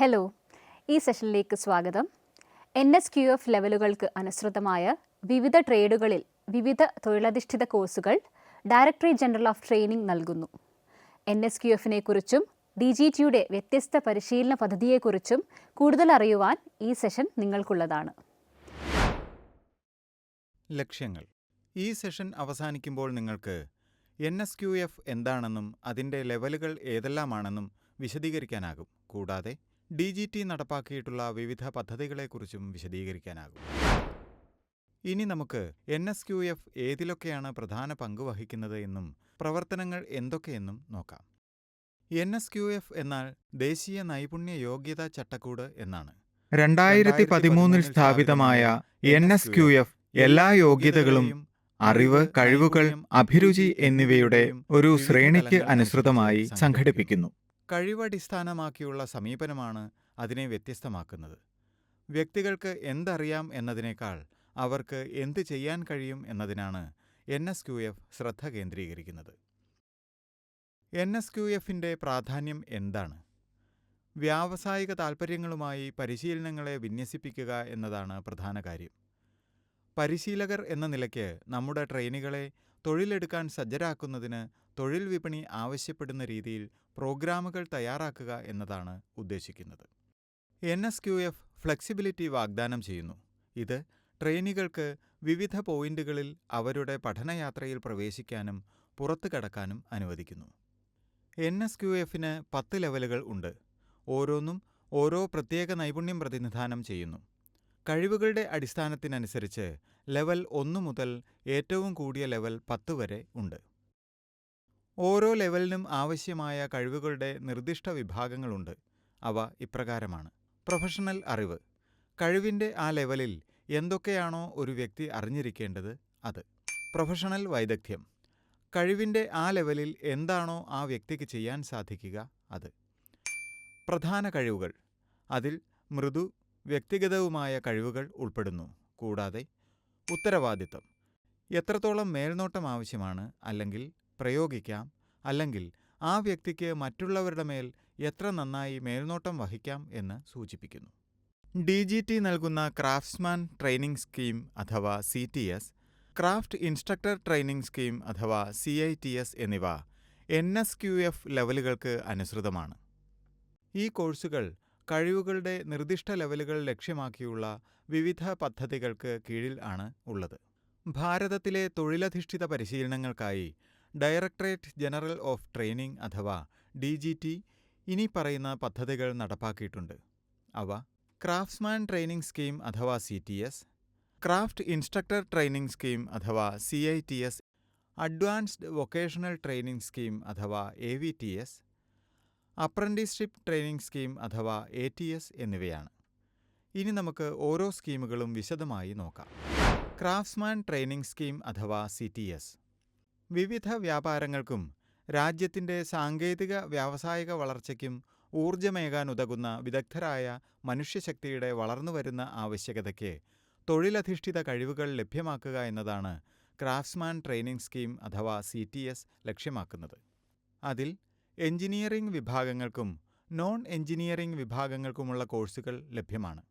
Hello, ഈ സെഷനിലേക്ക് സ്വാഗതം. NSQF ലെവലുകൾക്ക് അനുസൃതമായ വിവിധ ട്രേഡുകളിൽ വിവിധ തൊഴിലധിഷ്ഠിത കോഴ്സുകൾ ഡയറക്ടറേറ്റ് ജനറൽ ഓഫ് ട്രെയിനിംഗ് നൽകുന്നു. NSQFനെ കുറിച്ചും DGTയുടെ വ്യത്യസ്ത പരിശീലന പദ്ധതിയെക്കുറിച്ചും കൂടുതൽ അറിയുവാൻ ഈ സെഷൻ നിങ്ങൾക്കുള്ളതാണ്. ലക്ഷ്യങ്ങൾ. ഈ സെഷൻ അവസാനിക്കുമ്പോൾ നിങ്ങൾക്ക് NSQF എന്താണെന്നും അതിൻ്റെ ലെവലുകൾ ഏതെല്ലാമാണെന്നും വിശദീകരിക്കാനാകും. കൂടാതെ DGT നടപ്പാക്കിയിട്ടുള്ള വിവിധ പദ്ധതികളെക്കുറിച്ചും വിശദീകരിക്കാനാകും. ഇനി നമുക്ക് NSQF ഏതിലൊക്കെയാണ് പ്രധാന പങ്ക് വഹിക്കുന്നത് എന്നും പ്രവർത്തനങ്ങൾ എന്തൊക്കെയെന്നും നോക്കാം. NSQF എന്നാൽ ദേശീയ നൈപുണ്യ യോഗ്യതാ ചട്ടക്കൂട് എന്നാണ്. 2013 സ്ഥാപിതമായ NSQF എല്ലാ യോഗ്യതകളും, അറിവ്, കഴിവുകൾ, അഭിരുചി എന്നിവയുടെ ഒരു ശ്രേണിക്ക് അനുസൃതമായി സംഘടിപ്പിക്കുന്നു. കഴിവടിസ്ഥാനമാക്കിയുള്ള സമീപനമാണ് അതിനെ വ്യത്യസ്തമാക്കുന്നത്. വ്യക്തികൾക്ക് എന്തറിയാം എന്നതിനേക്കാൾ അവർക്ക് എന്ത് ചെയ്യാൻ കഴിയും എന്നതിനാണ് NSQF ശ്രദ്ധ കേന്ദ്രീകരിക്കുന്നത്. NSQFൻ്റെ പ്രാധാന്യം എന്താണ്? വ്യാവസായിക താൽപ്പര്യങ്ങളുമായി പരിശീലനങ്ങളെ വിന്യസിപ്പിക്കുക എന്നതാണ് പ്രധാന കാര്യം. പരിശീലകർ എന്ന നിലയ്ക്ക് നമ്മുടെ ട്രെയിനികളെ തൊഴിലെടുക്കാൻ സജ്ജരാക്കുന്നതിന് തൊഴിൽ വിപണി ആവശ്യപ്പെടുന്ന രീതിയിൽ പ്രോഗ്രാമുകൾ തയ്യാറാക്കുക എന്നതാണ് ഉദ്ദേശിക്കുന്നത്. NSQF ഫ്ലെക്സിബിലിറ്റി വാഗ്ദാനം ചെയ്യുന്നു. ഇത് ട്രെയിനികൾക്ക് വിവിധ പോയിന്റുകളിൽ അവരുടെ പഠനയാത്രയിൽ പ്രവേശിക്കാനും പുറത്തു കടക്കാനും അനുവദിക്കുന്നു. NSQFന് 10 ലെവലുകൾ ഉണ്ട്. ഓരോന്നും ഓരോ പ്രത്യേക നൈപുണ്യം പ്രതിനിധാനം ചെയ്യുന്നു. കഴിവുകളുടെ അടിസ്ഥാനത്തിനനുസരിച്ച് ലെവൽ 1 മുതൽ ഏറ്റവും കൂടിയ ലെവൽ 10 വരെ ഉണ്ട്. ഓരോ ലെവലിനും ആവശ്യമായ കഴിവുകളുടെ നിർദ്ദിഷ്ട വിഭാഗങ്ങളുണ്ട്. അവ ഇപ്രകാരമാണ്: പ്രൊഫഷണൽ അറിവ്, കഴിവിൻ്റെ ആ ലെവലിൽ എന്തൊക്കെയാണോ ഒരു വ്യക്തി അറിഞ്ഞിരിക്കേണ്ടത് അത്. പ്രൊഫഷണൽ വൈദഗ്ധ്യം, കഴിവിൻ്റെ ആ ലെവലിൽ എന്താണോ ആ വ്യക്തിക്ക് ചെയ്യാൻ സാധിക്കുക അത്. പ്രധാന കഴിവുകൾ, അതിൽ മൃദു, വ്യക്തിഗതവുമായ കഴിവുകൾ ഉൾപ്പെടുന്നു. കൂടാതെ ഉത്തരവാദിത്തം, എത്രത്തോളം മേൽനോട്ടം ആവശ്യമാണ്, അല്ലെങ്കിൽ പ്രയോഗിക്കാം, അല്ലെങ്കിൽ ആ വ്യക്തിക്ക് മറ്റുള്ളവരുടെ മേൽ എത്ര നന്നായി മേൽനോട്ടം വഹിക്കാം എന്ന് സൂചിപ്പിക്കുന്നു. DGT നൽകുന്ന ക്രാഫ്റ്റ്സ്മാൻ ട്രെയിനിംഗ് സ്കീം അഥവാ CTS, craft instructor training scheme അഥവാ CITS എന്നിവ NSQF ലെവലുകൾക്ക് അനുസൃതമാണ്. ഈ കോഴ്സുകൾ കഴിവുകളുടെ നിർദ്ദിഷ്ട ലെവലുകൾ ലക്ഷ്യമാക്കിയുള്ള വിവിധ പദ്ധതികൾക്ക് കീഴിൽ ആണ് ഉള്ളത്. ഭാരതത്തിലെ തൊഴിലധിഷ്ഠിത പരിശീലനങ്ങൾക്കായി ഡയറക്ടറേറ്റ് ജനറൽ ഓഫ് ട്രെയിനിംഗ് അഥവാ DGT ഇനി പറയുന്ന പദ്ധതികൾ നടപ്പാക്കിയിട്ടുണ്ട്. അവ: ക്രാഫ്റ്റ്സ്മാൻ ട്രെയിനിംഗ് സ്കീം അഥവാ CTS, craft instructor training scheme അഥവാ CITS, advanced vocational training scheme അഥവാ AVTS, അപ്രന്റീസ്ഷിപ്പ് ട്രെയിനിംഗ് സ്കീം അഥവാ ATS എന്നിവയാണ്. ഇനി നമുക്ക് ഓരോ സ്കീമുകളും വിശദമായി നോക്കാം. ക്രാഫ്റ്റ്സ്മാൻ ട്രെയിനിംഗ് സ്കീം അഥവാ CTS വിവിധ വ്യാപാരങ്ങൾക്കും രാജ്യത്തിൻ്റെ സാങ്കേതിക വ്യാവസായിക വളർച്ചയ്ക്കും ഊർജ്ജമേകാനുതകുന്ന വിദഗ്ധരായ മനുഷ്യശക്തിയുടെ വളർന്നുവരുന്ന ആവശ്യകതയ്ക്ക് തൊഴിലധിഷ്ഠിത കഴിവുകൾ ലഭ്യമാക്കുക എന്നതാണ് ക്രാഫ്റ്റ്സ്മാൻ ട്രെയിനിംഗ് സ്കീം അഥവാ CTS ലക്ഷ്യമാക്കുന്നത്. അതിൽ എഞ്ചിനീയറിംഗ് വിഭാഗങ്ങൾക്കും നോൺ എഞ്ചിനീയറിംഗ് വിഭാഗങ്ങൾക്കുമുള്ള കോഴ്സുകൾ ലഭ്യമാണ്.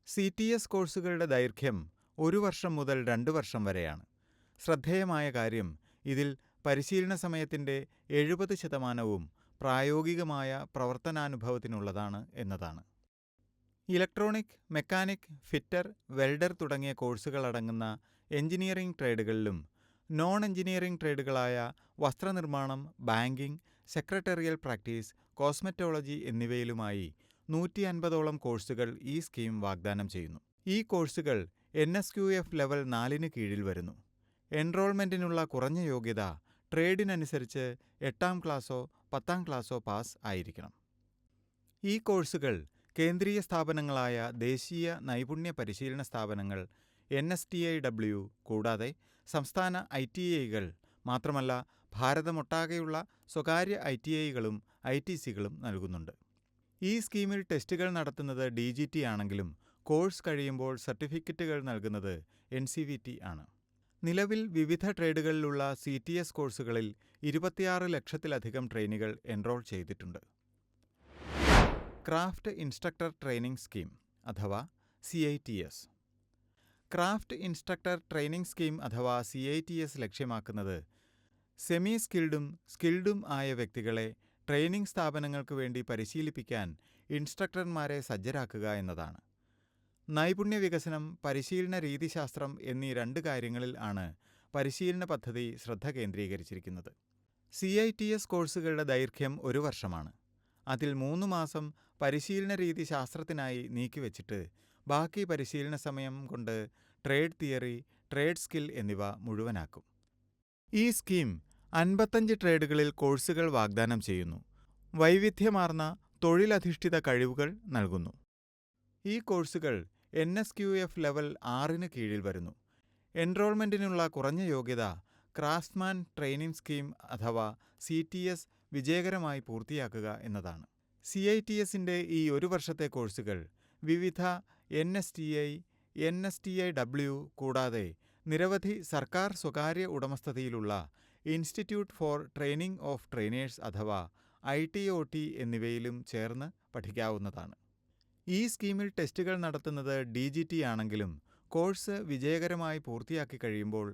CTS കോഴ്സുകളുടെ ദൈർഘ്യം 1 വർഷം മുതൽ 2 വർഷം വരെയാണ്. ശ്രദ്ധേയമായ കാര്യം, ഇതിൽ പരിശീലന സമയത്തിൻ്റെ 70% പ്രായോഗികമായ പ്രവർത്തനാനുഭവത്തിനുള്ളതാണ് എന്നതാണ്. ഇലക്ട്രോണിക്, മെക്കാനിക്, ഫിറ്റർ, വെൽഡർ തുടങ്ങിയ കോഴ്സുകളടങ്ങുന്ന എഞ്ചിനീയറിംഗ് ട്രേഡുകളിലും നോൺ എഞ്ചിനീയറിംഗ് ട്രേഡുകളായ വസ്ത്രനിർമ്മാണം, ബാങ്കിംഗ്, സെക്രട്ടറിയൽ പ്രാക്ടീസ്, കോസ്മെറ്റോളജി എന്നിവയിലുമായി 150ഓളം കോഴ്സുകൾ ഈ സ്കീം വാഗ്ദാനം ചെയ്യുന്നു. ഈ കോഴ്സുകൾ NSQF ലെവൽ 4 കീഴിൽ വരുന്നു. എൻറോൾമെൻറ്റിനുള്ള കുറഞ്ഞ യോഗ്യത ട്രേഡിനനുസരിച്ച് 8ാം ക്ലാസ്സോ 10ാം ക്ലാസ്സോ പാസ് ആയിരിക്കണം. ഈ കോഴ്സുകൾ കേന്ദ്രീയ സ്ഥാപനങ്ങളായ ദേശീയ നൈപുണ്യ പരിശീലന സ്ഥാപനങ്ങൾ NSTIW, കൂടാതെ സംസ്ഥാന ITIകൾ മാത്രമല്ല ഭാരതമൊട്ടാകെയുള്ള സ്വകാര്യ ITIകളും ITCകളും നൽകുന്നുണ്ട്. ഈ സ്കീമിൽ ടെസ്റ്റുകൾ നടത്തുന്നത് DGT ആണെങ്കിലും കോഴ്സ് കഴിയുമ്പോൾ സർട്ടിഫിക്കറ്റുകൾ നൽകുന്നത് NCVT ആണ്. നിലവിൽ വിവിധ ട്രേഡുകളിലുള്ള CTS കോഴ്സുകളിൽ 26 ലക്ഷത്തിലധികം ട്രെയിനികൾ എൻറോൾ ചെയ്തിട്ടുണ്ട്. ക്രാഫ്റ്റ് ഇൻസ്ട്രക്ടർ ട്രെയിനിംഗ് സ്കീം അഥവാ CITS. Craft instructor training scheme അഥവാ CITS ലക്ഷ്യമാക്കുന്നത് സെമി സ്കിൽഡും ആയ വ്യക്തികളെ ട്രെയിനിംഗ് സ്ഥാപനങ്ങൾക്ക് വേണ്ടി പരിശീലിപ്പിക്കാൻ ഇൻസ്ട്രക്ടർമാരെ സജ്ജരാക്കുക എന്നതാണ്. നൈപുണ്യ വികസനം, പരിശീലന രീതിശാസ്ത്രം എന്നീ 2 കാര്യങ്ങളിൽ ആണ് പരിശീലന പദ്ധതി ശ്രദ്ധ കേന്ദ്രീകരിച്ചിരിക്കുന്നത്. CITS കോഴ്സുകളുടെ ദൈർഘ്യം 1 വർഷമാണ്. അതിൽ 3 മാസം പരിശീലന രീതി ശാസ്ത്രത്തിനായി നീക്കിവെച്ചിട്ട് ബാക്കി പരിശീലന സമയം കൊണ്ട് ട്രേഡ് തിയറി, ട്രേഡ് സ്കിൽ എന്നിവ മുഴുവനാക്കും. ഈ സ്കീം 55 ട്രേഡുകളിൽ കോഴ്സുകൾ വാഗ്ദാനം ചെയ്യുന്നു. വൈവിധ്യമാർന്ന തൊഴിലധിഷ്ഠിത കഴിവുകൾ നൽകുന്നു. ഈ കോഴ്സുകൾ NSQF ലെവൽ 6 കീഴിൽ വരുന്നു. എൻറോൾമെൻറ്റിനുള്ള കുറഞ്ഞ യോഗ്യത ക്രാഫ്റ്റ്സ്മാൻ ട്രെയിനിംഗ് സ്കീം അഥവാ CTS വിജയകരമായി പൂർത്തിയാക്കുക എന്നതാണ്. CITSൻ്റെ ഈ 1 വർഷത്തെ കോഴ്സുകൾ വിവിധ NSTI, NSTIW കൂടാതെ നിരവധി സർക്കാർ സ്വകാര്യ ഉടമസ്ഥതയിലുള്ള institute four training of trainers അഥവാ ITOT എന്നിവയിലും ചേർന്ന് പഠിക്കാവുന്നതാണ്. ഈ സ്കീമിൽ ടെസ്റ്റുകൾ നടത്തുന്നത് DGT ആണെങ്കിലും കോഴ്സ് വിജയകരമായി പൂർത്തിയാക്കി കഴിയുമ്പോൾ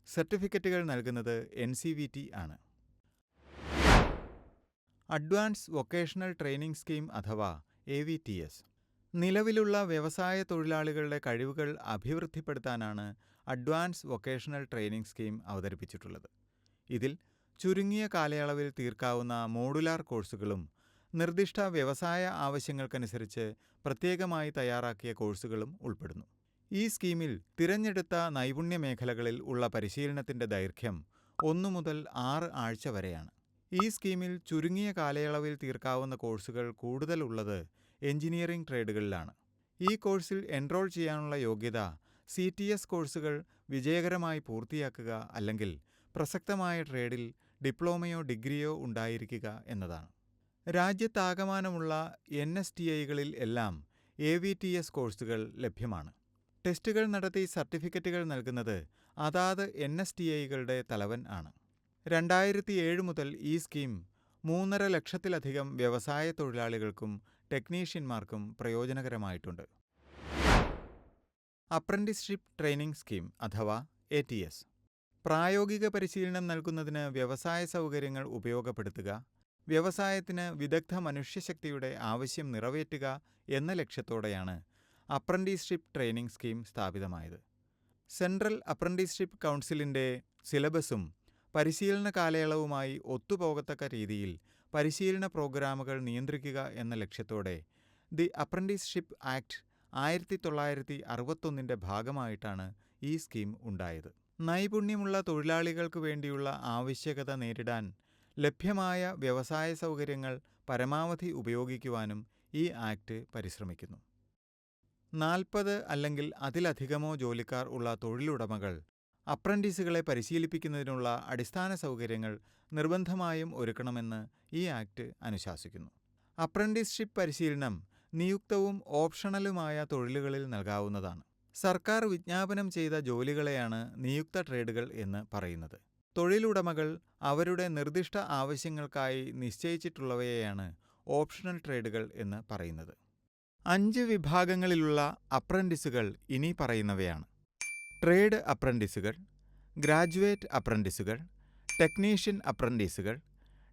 സർട്ടിഫിക്കറ്റുകൾ നൽകുന്നത് NCVT ആണ്. അഡ്വാൻസ് വൊക്കേഷണൽ ട്രെയിനിംഗ് സ്കീം അഥവാ AVTS. നിലവിലുള്ള വ്യവസായ തൊഴിലാളികളുടെ കഴിവുകൾ അഭിവൃദ്ധിപ്പെടുത്താനാണ് അഡ്വാൻസ് വൊക്കേഷണൽ ട്രെയിനിംഗ് സ്കീം അവതരിപ്പിച്ചിട്ടുള്ളത്. ഇതിൽ ചുരുങ്ങിയ കാലയളവിൽ തീർക്കാവുന്ന മോഡുലാർ കോഴ്സുകളും നിർദ്ദിഷ്ട വ്യവസായ ആവശ്യങ്ങൾക്കനുസരിച്ച് പ്രത്യേകമായി തയ്യാറാക്കിയ കോഴ്സുകളും ഉൾപ്പെടുന്നു. ഈ സ്കീമിൽ തിരഞ്ഞെടുത്ത നൈപുണ്യ മേഖലകളിൽ ഉള്ള പരിശീലനത്തിൻ്റെ ദൈർഘ്യം 1 മുതൽ 6 ആഴ്ച വരെയാണ്. ഈ സ്കീമിൽ ചുരുങ്ങിയ കാലയളവിൽ തീർക്കാവുന്ന കോഴ്സുകൾ കൂടുതലുള്ളത് എഞ്ചിനീയറിംഗ് ട്രേഡുകളിലാണ്. ഈ കോഴ്സിൽ എൻറോൾ ചെയ്യാനുള്ള യോഗ്യത CTS കോഴ്സുകൾ വിജയകരമായി പൂർത്തിയാക്കുക അല്ലെങ്കിൽ പ്രസക്തമായ ട്രേഡിൽ ഡിപ്ലോമയോ ഡിഗ്രിയോ ഉണ്ടായിരിക്കുക എന്നതാണ്. രാജ്യത്താകമാനമുള്ള NSTIകളിൽ എല്ലാം AVTS കോഴ്സുകൾ ലഭ്യമാണ്. ടെസ്റ്റുകൾ നടത്തി സർട്ടിഫിക്കറ്റുകൾ നൽകുന്നത് അതാത് NSTIകളുടെ തലവൻ ആണ്. 2007 മുതൽ ഈ സ്കീം 3.5 ലക്ഷത്തിലധികം വ്യവസായ തൊഴിലാളികൾക്കും ടെക്നീഷ്യന്മാർക്കും പ്രയോജനകരമായിട്ടുണ്ട്. അപ്രന്റീസ്ഷിപ്പ് ട്രെയിനിംഗ് സ്കീം അഥവാ ATS. പ്രായോഗിക പരിശീലനം നൽകുന്നതിന് വ്യവസായ സൗകര്യങ്ങൾ ഉപയോഗപ്പെടുത്തുക, വ്യവസായത്തിന് വിദഗ്ധ മനുഷ്യശക്തിയുടെ ആവശ്യം നിറവേറ്റുക എന്ന ലക്ഷ്യത്തോടെയാണ് അപ്രന്റീസ്ഷിപ്പ് ട്രെയിനിംഗ് സ്കീം സ്ഥാപിതമായത്. സെൻട്രൽ അപ്രന്റീസ്ഷിപ്പ് കൗൺസിലിൻ്റെ സിലബസും പരിശീലന കാലയളവുമായി ഒത്തുപോകത്തക്ക രീതിയിൽ പരിശീലന പ്രോഗ്രാമുകൾ നിയന്ത്രിക്കുക എന്ന ലക്ഷ്യത്തോടെ ദി അപ്രന്റീസ്ഷിപ്പ് ആക്ട് 1961 ഭാഗമായിട്ടാണ് ഈ സ്കീം ഉണ്ടായത്. നൈപുണ്യമുള്ള തൊഴിലാളികൾക്ക് വേണ്ടിയുള്ള ആവശ്യകത നേരിടാൻ ലഭ്യമായ വ്യവസായ സൗകര്യങ്ങൾ പരമാവധി ഉപയോഗിക്കുവാനും ഈ ആക്ട് പരിശ്രമിക്കുന്നു. 40 അല്ലെങ്കിൽ അതിലധികമോ ജോലിക്കാർ ഉള്ള തൊഴിലുടമകൾ അപ്രന്റീസുകളെ പരിശീലിപ്പിക്കുന്നതിനുള്ള അടിസ്ഥാന സൗകര്യങ്ങൾ നിർബന്ധമായും ഒരുക്കണമെന്ന് ഈ ആക്ട് അനുശാസിക്കുന്നു. അപ്രന്റീസ്ഷിപ്പ് പരിശീലനം നിയുക്തവും ഓപ്ഷണലുമായ തൊഴിലുകളിൽ നൽകാവുന്നതാണ്. സർക്കാർ വിജ്ഞാപനം ചെയ്ത ജോലികളെയാണ് നിയുക്ത ട്രേഡുകൾ എന്ന് പറയുന്നത്. തൊഴിലുടമകൾ അവരുടെ നിർദ്ദിഷ്ട ആവശ്യങ്ങൾക്കായി നിശ്ചയിച്ചിട്ടുള്ളവയെയാണ് ഓപ്ഷണൽ ട്രേഡുകൾ എന്ന് പറയുന്നത്. 5 വിഭാഗങ്ങളിലുള്ള അപ്രന്റീസുകൾ ഇനി പറയുന്നവയാണ്: ട്രേഡ് അപ്രന്റീസുകൾ, ഗ്രാജുവേറ്റ് അപ്രന്റീസുകൾ, ടെക്നീഷ്യൻ അപ്രന്റീസുകൾ,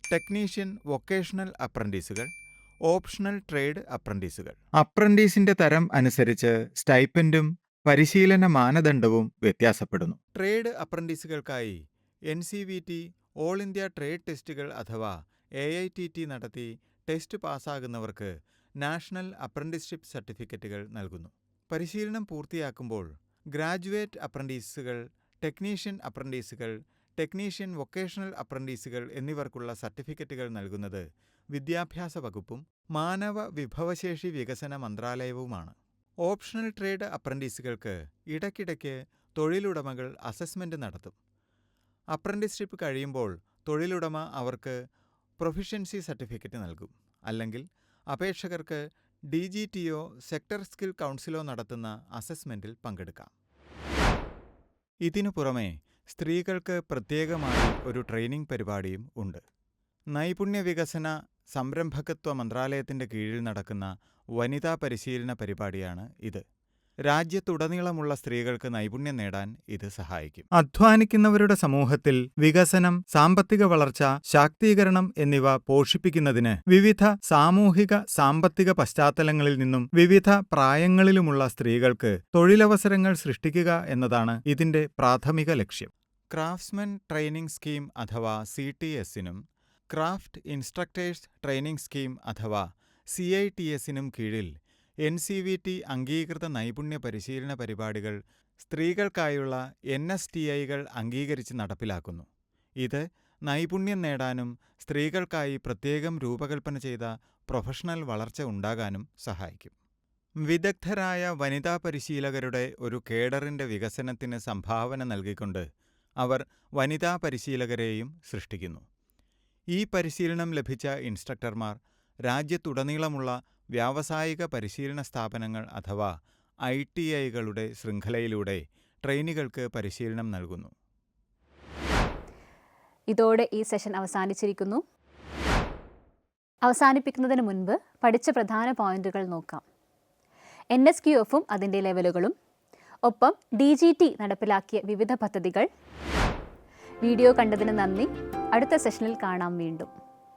ടെക്നീഷ്യൻ വൊക്കേഷണൽ അപ്രന്റീസുകൾ, ഓപ്ഷണൽ ട്രേഡ് അപ്രന്റീസുകൾ. അപ്രന്റീസിന്റെ തരം അനുസരിച്ച് സ്റ്റൈപ്പൻഡും പരിശീലന മാനദണ്ഡവും വ്യത്യാസപ്പെടുന്നു. ട്രേഡ് അപ്രന്റീസുകൾക്കായി NCVT ഓൾ ഇന്ത്യ ട്രേഡ് ടെസ്റ്റുകൾ അഥവാ AITT നടത്തി ടെസ്റ്റ് പാസ്സാകുന്നവർക്ക് നാഷണൽ അപ്രന്റീസ്ഷിപ്പ് സർട്ടിഫിക്കറ്റുകൾ നൽകുന്നു. പരിശീലനം പൂർത്തിയാക്കുമ്പോൾ ഗ്രാജുവേറ്റ് അപ്രന്റീസുകൾ, ടെക്നീഷ്യൻ അപ്രന്റീസുകൾ, ടെക്നീഷ്യൻ വൊക്കേഷണൽ അപ്രന്റീസുകൾ എന്നിവർക്കുള്ള സർട്ടിഫിക്കറ്റുകൾ നൽകുന്നത് വിദ്യാഭ്യാസ വകുപ്പും മാനവ വിഭവശേഷി വികസന മന്ത്രാലയവുമാണ്. ഓപ്ഷണൽ ട്രേഡ് അപ്രന്റീസുകൾക്ക് ഇടയ്ക്കിടയ്ക്ക് തൊഴിലുടമകൾ അസസ്മെന്റ് നടത്തും. അപ്രന്റീസ്ഷിപ്പ് കഴിയുമ്പോൾ തൊഴിലുടമ അവർക്ക് പ്രൊഫിഷ്യൻസി സർട്ടിഫിക്കറ്റ് നൽകും. അല്ലെങ്കിൽ അപേക്ഷകർക്ക് DGTയോ സെക്ടർ സ്കിൽ കൗൺസിലോ നടത്തുന്ന അസസ്മെന്റിൽ പങ്കെടുക്കാം. ഇതിനു പുറമെ സ്ത്രീകൾക്ക് പ്രത്യേകമായി ഒരു ട്രെയിനിംഗ് പരിപാടിയും ഉണ്ട്. നൈപുണ്യ വികസന സംരംഭകത്വ മന്ത്രാലയത്തിൻ്റെ കീഴിൽ നടക്കുന്ന വനിതാ പരിശീലന പരിപാടിയാണ് ഇത്. രാജ്യത്തുടനീളമുള്ള സ്ത്രീകൾക്ക് നൈപുണ്യം നേടാൻ ഇത് സഹായിക്കും. അധ്വാനിക്കുന്നവരുടെ സമൂഹത്തിൽ വികസനം, സാമ്പത്തിക വളർച്ച, ശാക്തീകരണം എന്നിവ പോഷിപ്പിക്കുന്നതിന് വിവിധ സാമൂഹിക സാമ്പത്തിക പശ്ചാത്തലങ്ങളിൽ നിന്നും വിവിധ പ്രായങ്ങളിലുമുള്ള സ്ത്രീകൾക്ക് തൊഴിലവസരങ്ങൾ സൃഷ്ടിക്കുക എന്നതാണ് ഇതിന്റെ പ്രാഥമിക ലക്ഷ്യം. ക്രാഫ്റ്റ്സ്മാൻ ട്രെയിനിംഗ് സ്കീം അഥവാ CTSനും ക്രാഫ്റ്റ് ഇൻസ്ട്രക്ടേഴ്സ് ട്രെയിനിംഗ് സ്കീം അഥവാ CITSനും കീഴിൽ NCVT അംഗീകൃത നൈപുണ്യ പരിശീലന പരിപാടികൾ സ്ത്രീകൾക്കായുള്ള NSTIകൾ അംഗീകരിച്ച് നടപ്പിലാക്കുന്നു. ഇത് നൈപുണ്യം നേടാനും സ്ത്രീകൾക്കായി പ്രത്യേകം രൂപകൽപ്പന ചെയ്ത പ്രൊഫഷണൽ വളർച്ച ഉണ്ടാകാനും സഹായിക്കും. വിദഗ്ധരായ വനിതാ പരിശീലകരുടെ ഒരു കേഡറിൻ്റെ വികസനത്തിന് സംഭാവന നൽകിക്കൊണ്ട് അവർ വനിതാ പരിശീലകരെയും സൃഷ്ടിക്കുന്നു. ഈ പരിശീലനം ലഭിച്ച ഇൻസ്ട്രക്ടർമാർ രാജ്യത്തുടനീളമുള്ള വ്യാവസായിക പരിശീലന സ്ഥാപനങ്ങൾ അഥവാ ITIകളുടെ ശൃംഖലയിലൂടെ ട്രെയിനികൾക്ക് പരിശീലനം നൽകുന്നു. ഇതോടെ ഈ സെഷൻ അവസാനിച്ചിരിക്കുന്നു. അവസാനിപ്പിക്കുന്നതിന് മുൻപ് പഠിച്ച പ്രധാന പോയിന്റുകൾ നോക്കാം. NSQFും അതിൻ്റെ ലെവലുകളും, ഒപ്പം DGT നടപ്പിലാക്കിയ വിവിധ പദ്ധതികൾ. വീഡിയോ കണ്ടതിന് നന്ദി. അടുത്ത സെഷനിൽ കാണാം വീണ്ടും.